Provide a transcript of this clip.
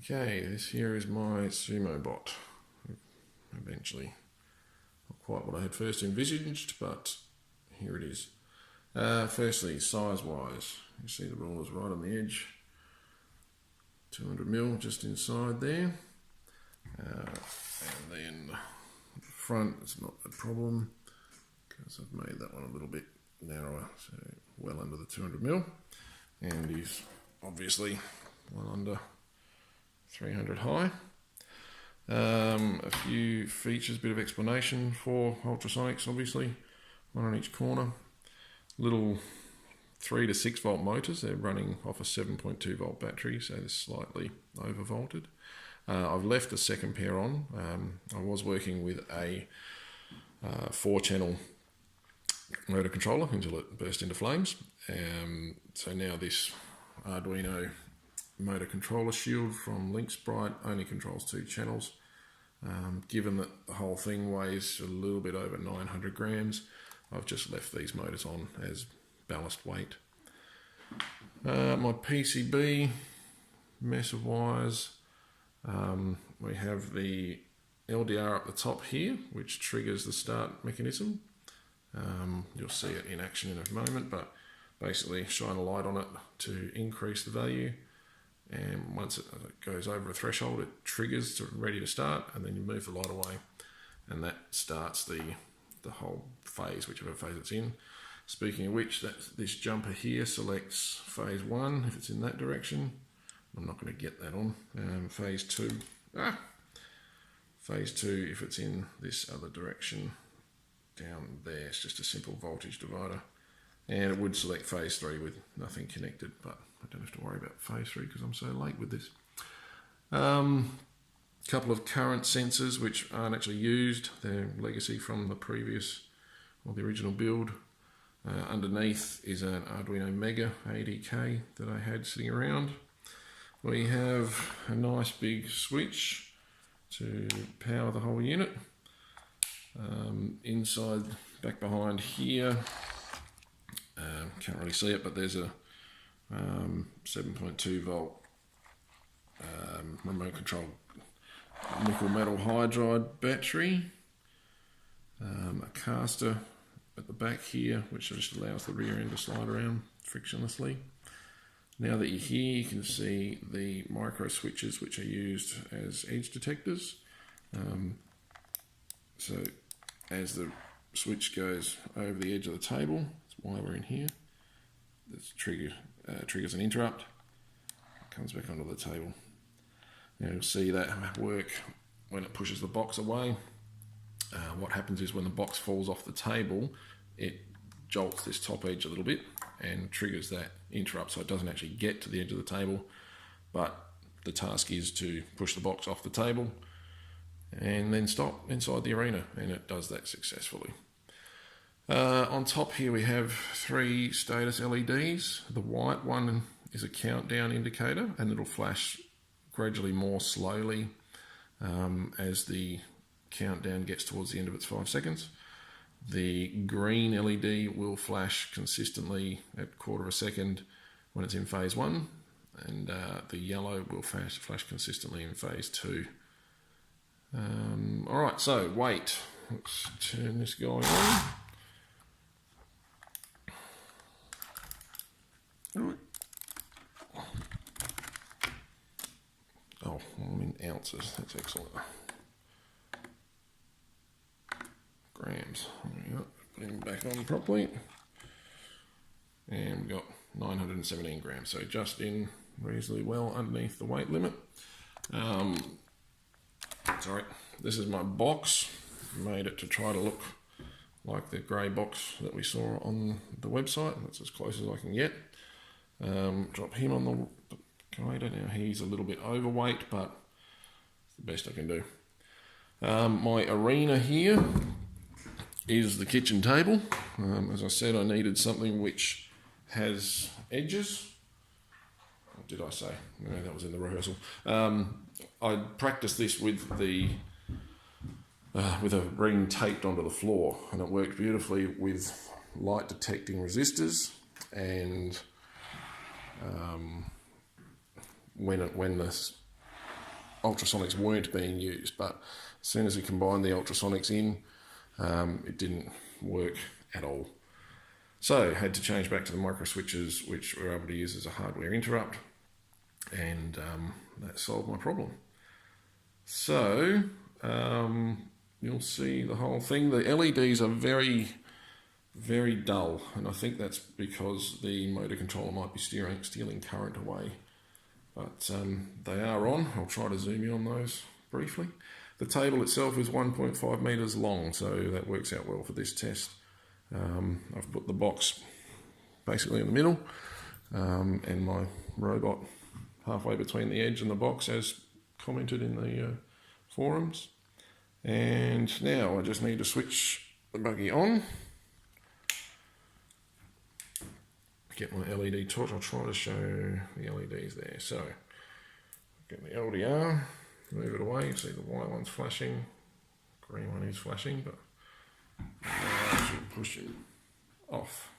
Okay, this here is my sumobot. Eventually, not quite what I had first envisaged, but here it is. Firstly, size-wise, you see the ruler's right on the edge. 200mm just inside there. And then the front is not a problem because I've made that one a little bit narrower, so well under the 200mm. And he's obviously well under 300 high. A few features, bit of explanation for ultrasonics, obviously. One on each corner. Little 3 to 6 volt motors. They're running off a 7.2 volt battery, so they're slightly overvolted. I've left the second pair on. I was working with a 4-channel motor controller until it burst into flames. So now this Arduino motor controller shield from Lynxbrite only controls 2 channels. Given that the whole thing weighs a little bit over 900 grams, I've just left these motors on as ballast weight. My PCB, mess of wires. We have the LDR at the top here, which triggers the start mechanism. You'll see it in action in a moment, but basically shine a light on it to increase the value. And once it goes over a threshold, it triggers to ready to start, and then you move the light away, and that starts the whole phase, whichever phase it's in. Speaking of which, this jumper here selects phase 1 if it's in that direction. I'm not going to get that on. Phase 2. Phase 2 if it's in this other direction down there. It's just a simple voltage divider. And it would select phase 3 with nothing connected, but I don't have to worry about phase 3 because I'm so late with this. Couple of current sensors which aren't actually used. They're legacy from the previous, or the original build. Underneath is an Arduino Mega ADK that I had sitting around. We have a nice big switch to power the whole unit. Inside, back behind here, can't really see it, but there's a 7.2 volt remote control nickel metal hydride battery. A caster at the back here, which just allows the rear end to slide around frictionlessly. Now that you're here, you can see the micro switches which are used as edge detectors. So as the switch goes over the edge of the table, that's why we're in here, this triggers an interrupt, it comes back onto the table. Now you'll see that work when it pushes the box away. What happens is when the box falls off the table, it jolts this top edge a little bit and triggers that interrupt, so it doesn't actually get to the edge of the table, but the task is to push the box off the table and then stop inside the arena, and it does that successfully. On top here we have 3 status LEDs. The white one is a countdown indicator, and it'll flash gradually more slowly as the countdown gets towards the end of its 5 seconds. The green LED will flash consistently at 1/4 second when it's in phase 1, and the yellow will flash consistently in phase 2. Alright, so weight. Let's turn this guy on. Oh, I'm in ounces, that's excellent. Grams. There we go. Put him back on properly. And we've got 917 grams, so just in reasonably well underneath the weight limit. Sorry, this is my box. Made it to try to look like the grey box that we saw on the website. That's as close as I can get. Drop him on the calculator. Now he's a little bit overweight, but it's the best I can do. My arena here is the kitchen table. As I said, I needed something which has edges. What did I say? No, that was in the rehearsal. I practiced this with a ring taped onto the floor, and it worked beautifully with light detecting resistors, and when the ultrasonics weren't being used, but as soon as we combined the ultrasonics in, it didn't work at all. So I had to change back to the microswitches, which we were able to use as a hardware interrupt, and that solved my problem. So you'll see the whole thing. The LEDs are very, very dull, and I think that's because the motor controller might be stealing current away. But they are on. I'll try to zoom in on those briefly. The table itself is 1.5 meters long, so that works out well for this test. I've put the box basically in the middle, and my robot halfway between the edge and the box, as commented in the forums. And now I just need to switch the buggy on. Get my LED torch. I'll try to show the LEDs there. So get the LDR, move it away. You see the white one's flashing, green one is flashing, but now I should push it off.